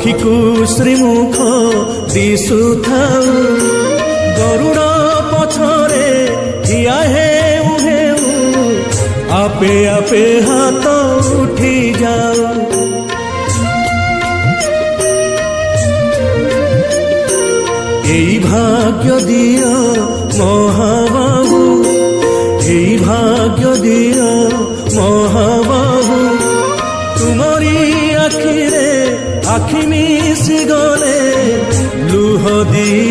ଆଖିକୁ ଶ୍ରୀମୁଖ ଦିଶୁଥାଉ ଗରୁଡ଼ ପଛରେ ଠିଆ ହେଉ ହେଉ ଆପେ ଆପେ ହାତ ଉଠି ଯାଉ। এই ভাগ্য দিও মহাবাহু, এই ভাগ্য দিও মহাবাহু, তুমরি আখিরে আখি মিশি গলে লুহ দিয়ে